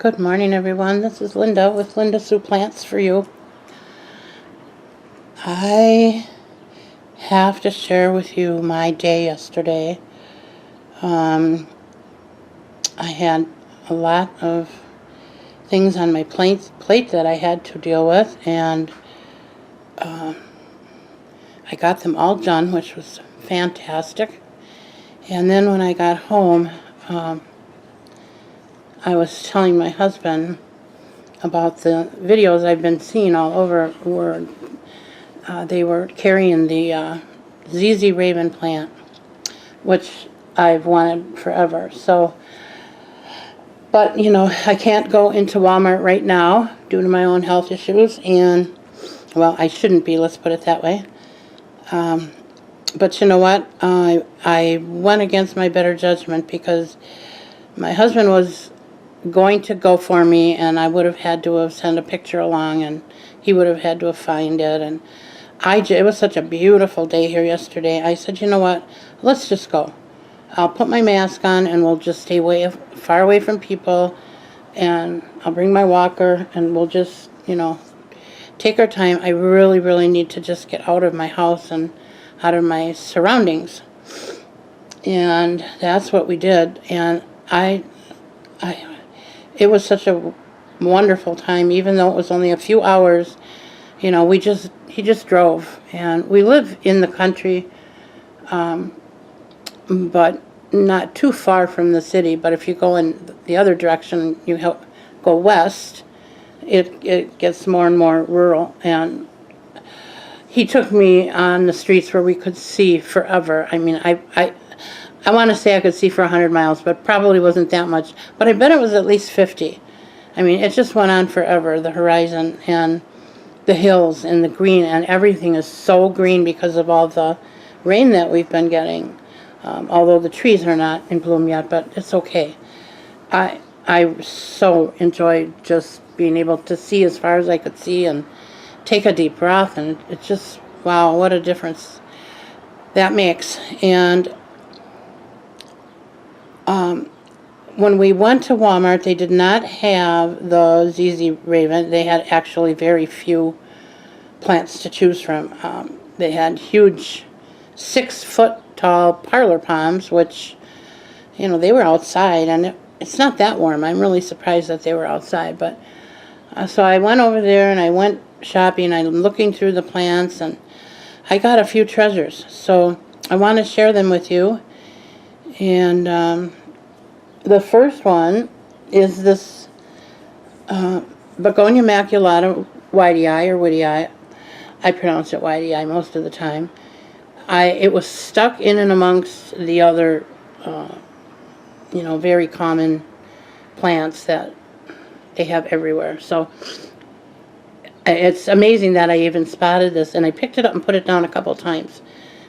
Good morning, everyone. This is Linda with Linda Sue Plants for you. I have to share with you my day yesterday. I had a lot of things on my plate that I had to deal with, and I got them all done, which was fantastic. And then when I got home, I was telling my husband about the videos I've been seeing all over where they were carrying the ZZ Raven plant, which I've wanted forever. So, but you know, I can't go into Walmart right now due to my own health issues, and well, I shouldn't be, let's put it that way. But you know what? I went against my better judgment because my husband was going to go for me, and I would have had to have sent a picture along, and he would have had to have found it. And it was such a beautiful day here yesterday. I said, you know what? Let's just go. I'll put my mask on, and we'll just stay far away from people, and I'll bring my walker, and we'll just, you know, take our time. I really, really need to just get out of my house and out of my surroundings. And that's what we did. And it was such a wonderful time, even though it was only a few hours. You know, he just drove, and we live in the country, but not too far from the city. But if you go in the other direction, you go west, it gets more and more rural. And he took me on the streets where we could see forever. I mean, I want to say I could see for 100 miles, but probably wasn't that much. But I bet it was at least 50. I mean, it just went on forever, the horizon and the hills and the green, and everything is so green because of all the rain that we've been getting. Although the trees are not in bloom yet, but it's okay. I so enjoyed just being able to see as far as I could see and take a deep breath, and it's just, wow, what a difference that makes. And when we went to Walmart, they did not have the ZZ Raven. They had actually very few plants to choose from. They had huge 6-foot-tall parlor palms, which, you know, they were outside, and it's not that warm. I'm really surprised that they were outside. But so I went over there, and I went shopping. I'm looking through the plants, and I got a few treasures. So I want to share them with you. And the first one is this Begonia maculata whitey-eye, or witty-eye. I pronounce it whitey-eye most of the time. It was stuck in and amongst the other, you know, very common plants that they have everywhere. So it's amazing that I even spotted this, and I picked it up and put it down a couple times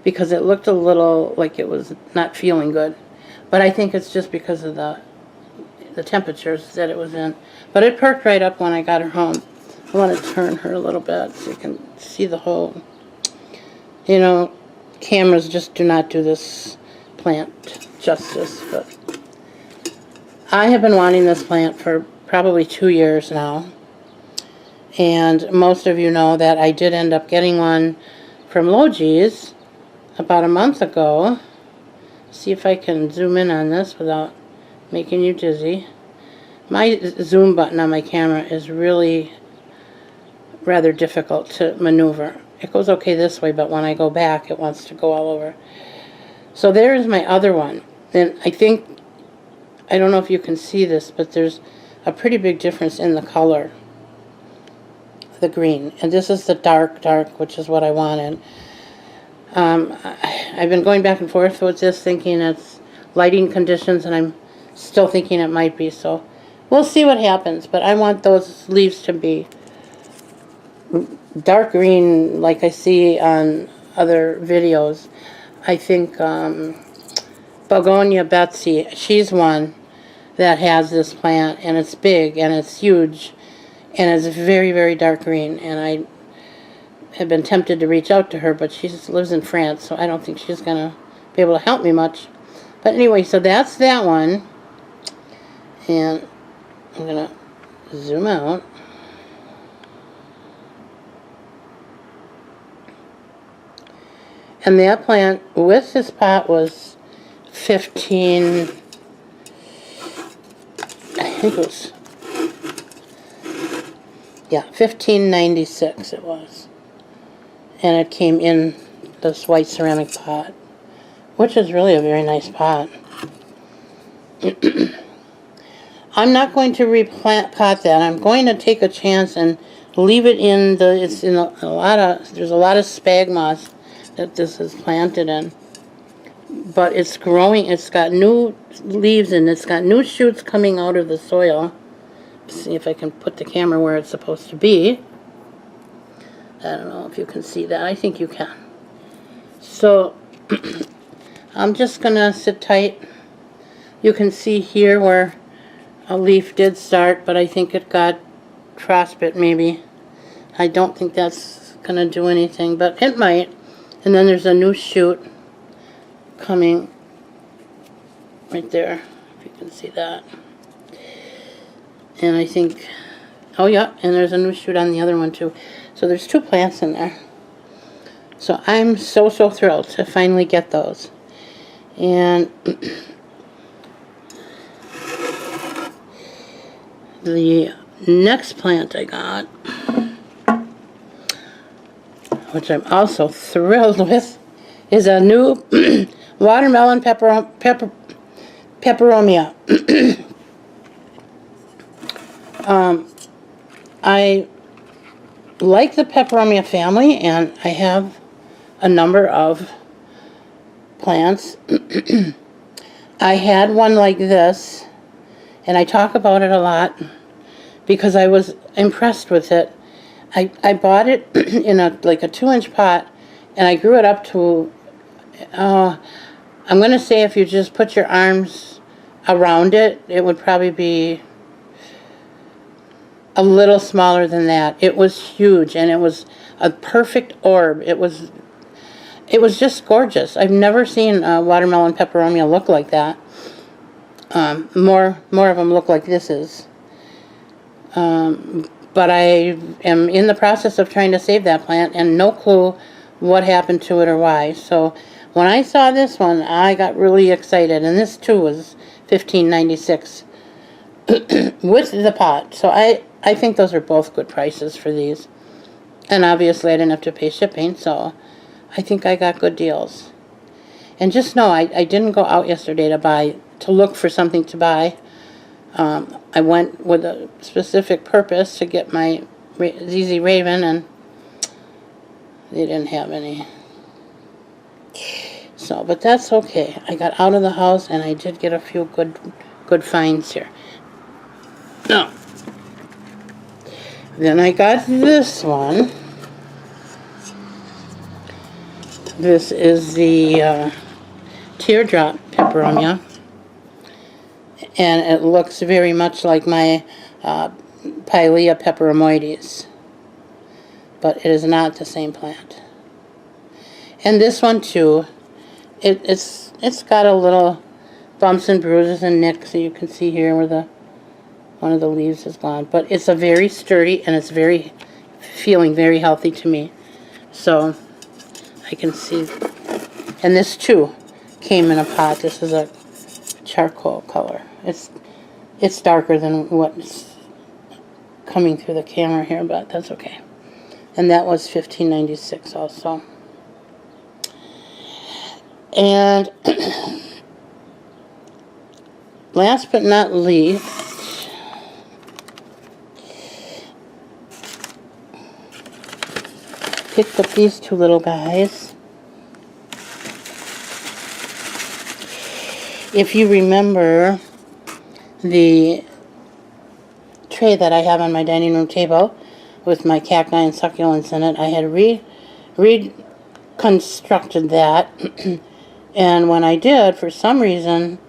because it looked a little like it was not feeling good. But I think it's just because of the temperatures that it was in. But it perked right up when I got her home. I want to turn her a little bit so you can see the whole. You know, cameras just do not do this plant justice. But I have been wanting this plant for probably 2 years now. And most of you know that I did end up getting one from Logi's about a month ago. See if I can zoom in on this without making you dizzy. My zoom button on my camera is really rather difficult to maneuver. It goes okay this way, but when I go back, it wants to go all over. So there's my other one. And I don't know if you can see this, but there's a pretty big difference in the color, the green. And this is the dark, which is what I wanted. I've been going back and forth with this, thinking it's lighting conditions, and I'm still thinking it might be, so we'll see what happens. But I want those leaves to be dark green like I see on other videos. I think Begonia Betsy, she's one that has this plant, and it's big, and it's huge, and it's very, very dark green, and I have been tempted to reach out to her, but she lives in France, so I don't think she's going to be able to help me much. But anyway, so that's that one. And I'm going to zoom out. And that plant with this pot was 15, I think it was, yeah, 1596 it was. And it came in this white ceramic pot, which is really a very nice pot. I'm not going to replant pot that. I'm going to take a chance and leave it in the, it's in a lot of, there's a lot of spag moss that this is planted in. But it's growing, it's got new leaves and it's got new shoots coming out of the soil. Let's see if I can put the camera where it's supposed to be. I don't know if you can see that. I think you can. So I'm just going to sit tight. You can see here where a leaf did start, but I think it got frostbite maybe. I don't think that's going to do anything, but it might. And then there's a new shoot coming right there, if you can see that. And I think, oh yeah, and there's a new shoot on the other one too. So there's 2 plants in there. So I'm so thrilled to finally get those. And the next plant I got, which I'm also thrilled with, is a new watermelon peperomia. I like the peperomia family, and I have a number of plants. I had one like this, and I talk about it a lot because I was impressed with it. I bought it in like a 2-inch pot, and I grew it up to, I'm going to say if you just put your arms around it, it would probably be a little smaller than that. It was huge, and it was a perfect orb. It was just gorgeous. I've never seen a watermelon peperomia look like that. More of them look like this is. But I am in the process of trying to save that plant, and no clue what happened to it or why. So when I saw this one, I got really excited, and this too was $15.96 with the pot. So I think those are both good prices for these. And obviously I didn't have to pay shipping, so I think I got good deals. And just know, I didn't go out yesterday to look for something to buy. I went with a specific purpose to get my ZZ Raven, and they didn't have any. So, but that's okay. I got out of the house, and I did get a few good finds here. Now, then I got this one. This is the teardrop peperomia, and it looks very much like my Pilea peperomoides, but it is not the same plant. And this one too, it's got a little bumps and bruises and nicks, so you can see here where one of the leaves is gone. But it's a very sturdy, and it's feeling very healthy to me. So I can see, and this too came in a pot. This is a charcoal color. It's darker than what's coming through the camera here, but that's okay. And that was $15.96 also. And last but not least, picked up these 2 little guys. If you remember the tray that I have on my dining room table with my cacti and succulents in it, I had reconstructed that. And when I did, for some reason,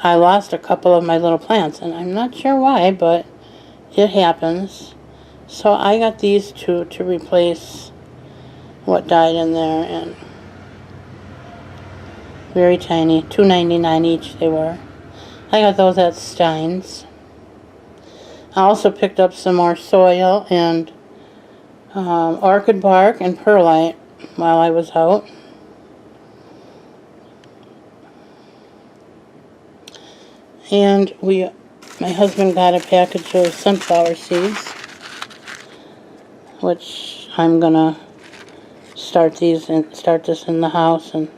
I lost a couple of my little plants, and I'm not sure why, but it happens. So I got these 2 to replace what died in there, and very tiny, $2.99 each they were. I got those at Stein's. I also picked up some more soil and orchid bark and perlite while I was out. And my husband got a package of sunflower seeds, which I'm gonna start this in the house, and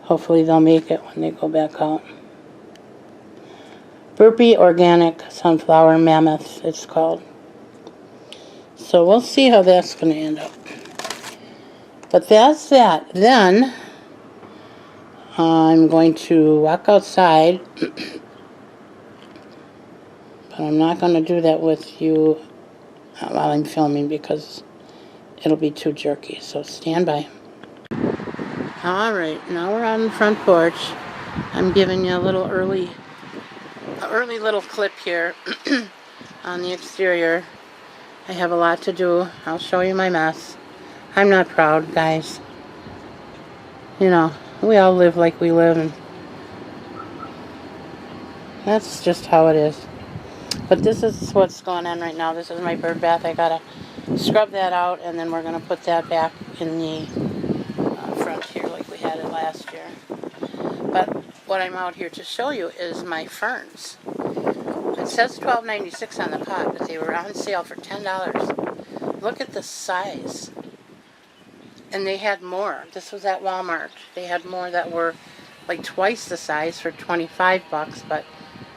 hopefully they'll make it when they go back out. Burpee Organic Sunflower Mammoth, it's called. So we'll see how that's going to end up. But that's that. Then I'm going to walk outside, but I'm not going to do that with you while I'm filming because it'll be too jerky. So stand by. Alright, now we're on the front porch. I'm giving you a little early little clip here on the exterior. I have a lot to do. I'll show you my mess. I'm not proud, guys. You know, we all live like we live, and that's just how it is. But this is what's going on right now. This is my bird bath. I gotta scrub that out, and then we're gonna put that back in the front here like we had it last year. But what I'm out here to show you is my ferns. It says $12.96 on the pot, but they were on sale for $10. Look at the size. And they had more. This was at Walmart. They had more that were like twice the size for $25, but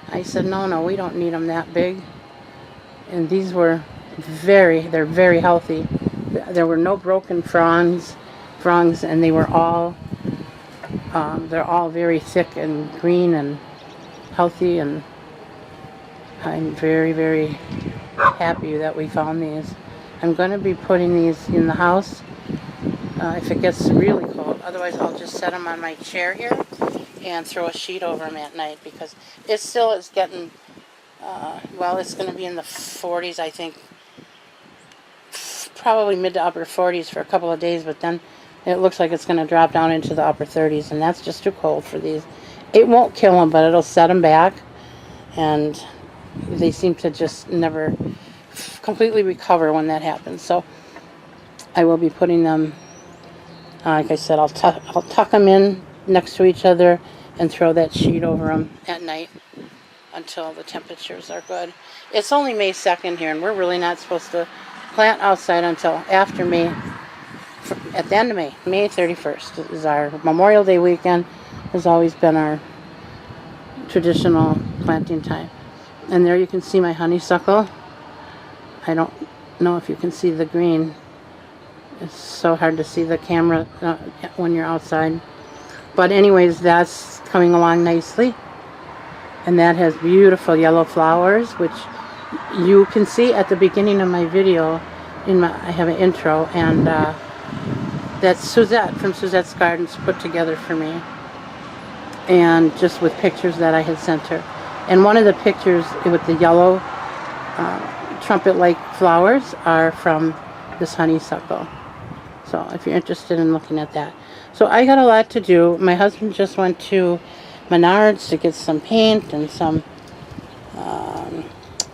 I said, no, we don't need them that big. And these were they're very healthy. There were no broken fronds, and they were all, they're all very thick and green and healthy, and I'm very, very happy that we found these. I'm going to be putting these in the house if it gets really cold. Otherwise, I'll just set them on my chair here and throw a sheet over them at night, because it still is getting, well, it's going to be in the 40s, I think. Probably mid to upper 40s for a couple of days, but then it looks like it's going to drop down into the upper 30s, and that's just too cold for these. It won't kill them, but it'll set them back, and they seem to just never completely recover when that happens. So I will be putting them, like I said, I'll tuck them in next to each other and throw that sheet over them at night until the temperatures are good. It's only May 2nd here, and we're really not supposed to plant outside until after May, at the end of May. May 31st is our Memorial Day weekend. Has always been our traditional planting time. And there you can see my honeysuckle. I don't know if you can see the green. It's so hard to see the camera when you're outside. But anyways, that's coming along nicely. And that has beautiful yellow flowers, which you can see at the beginning of my video. I have an intro, and that's Suzette from Suzette's Gardens put together for me. And just with pictures that I had sent her. And one of the pictures with the yellow trumpet-like flowers are from this honeysuckle. So if you're interested in looking at that. So I got a lot to do. My husband just went to Menards to get some paint and some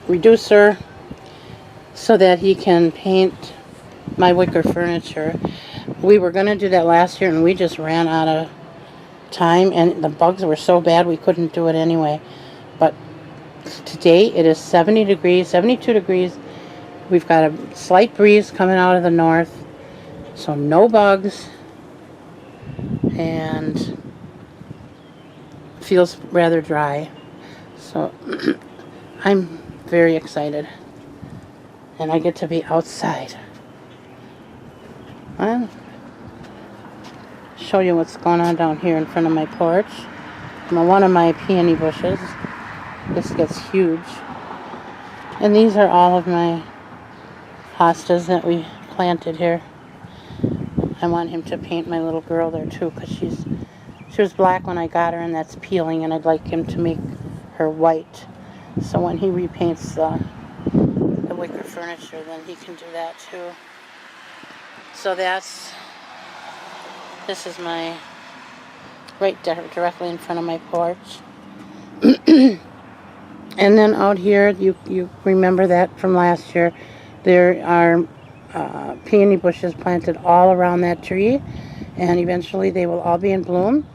reducer so that he can paint my wicker furniture. We were going to do that last year, and we just ran out of time, and the bugs were so bad we couldn't do it anyway. But today it is 70 degrees, 72 degrees. We've got a slight breeze coming out of the north, so no bugs, and feels rather dry. So I'm very excited, and I get to be outside. I'll show you what's going on down here in front of my porch. One of my peony bushes. This gets huge. And these are all of my hostas that we planted here. I want him to paint my little girl there too, because she was black when I got her, and that's peeling, and I'd like him to make her white. So when he repaints the wicker furniture, then he can do that too. So this is my directly in front of my porch. And then out here, you remember that from last year, there are peony bushes planted all around that tree, and eventually they will all be in bloom.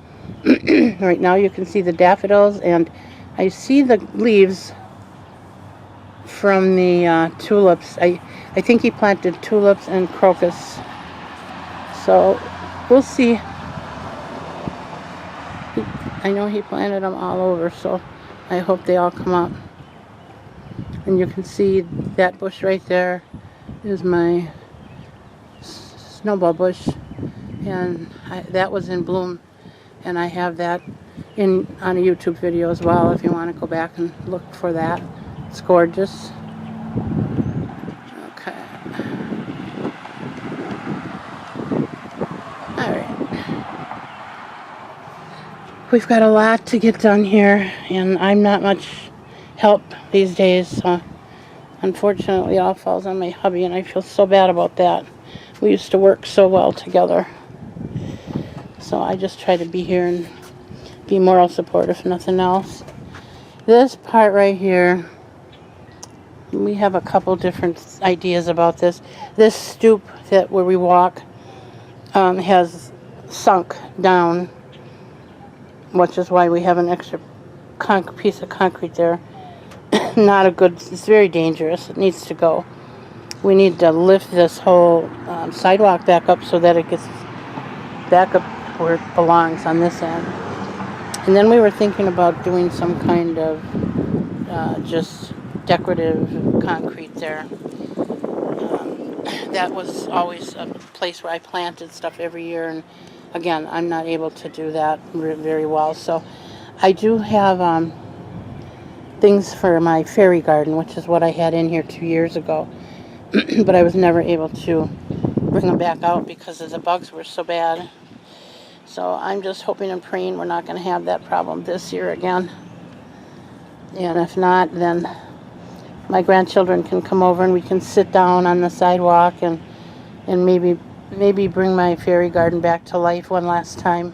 Right now you can see the daffodils, and I see the leaves from the tulips. I think he planted tulips and crocus, so we'll see. I know he planted them all over, so I hope they all come up. And you can see that bush right there is my snowball bush, and that was in bloom, and I have that on a YouTube video as well if you want to go back and look for that. It's gorgeous. Okay. Alright. We've got a lot to get done here, and I'm not much help these days, so unfortunately it all falls on my hubby, and I feel so bad about that. We used to work so well together. So I just try to be here and be moral support, if nothing else. This part right here, we have a couple different ideas about this. This stoop where we walk has sunk down, which is why we have an extra piece of concrete there. Not a good, it's very dangerous. It needs to go. We need to lift this whole sidewalk back up so that it gets back up where it belongs on this end. And then we were thinking about doing some kind of just decorative concrete there. That was always a place where I planted stuff every year, and again, I'm not able to do that very well. So I do have things for my fairy garden, which is what I had in here 2 years ago. But I was never able to bring them back out because the bugs were so bad. So I'm just hoping and praying we're not going to have that problem this year again. And if not, then my grandchildren can come over and we can sit down on the sidewalk and maybe bring my fairy garden back to life one last time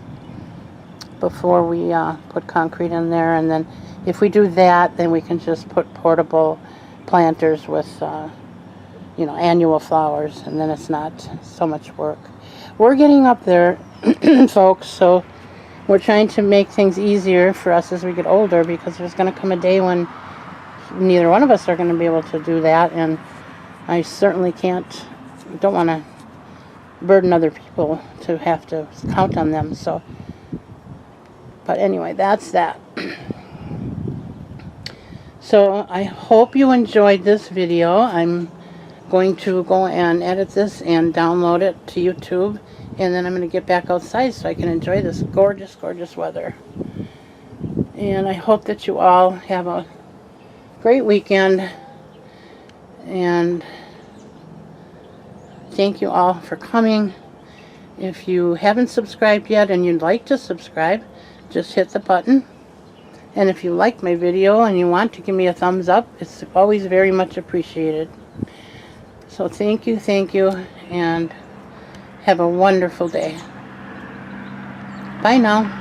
before we put concrete in there. And then if we do that, then we can just put portable planters with annual flowers, and then it's not so much work. We're getting up there, folks, so we're trying to make things easier for us as we get older, because there's going to come a day when neither one of us are going to be able to do that, and I certainly don't want to burden other people to have to count on them. So, but anyway, that's that. So I hope you enjoyed this video. I'm going to go and edit this and download it to YouTube, and then I'm going to get back outside so I can enjoy this gorgeous, gorgeous weather. And I hope that you all have a great weekend, and thank you all for coming. If you haven't subscribed yet and you'd like to subscribe, just hit the button. And if you like my video and you want to give me a thumbs up, it's always very much appreciated. So thank you, and have a wonderful day. Bye now.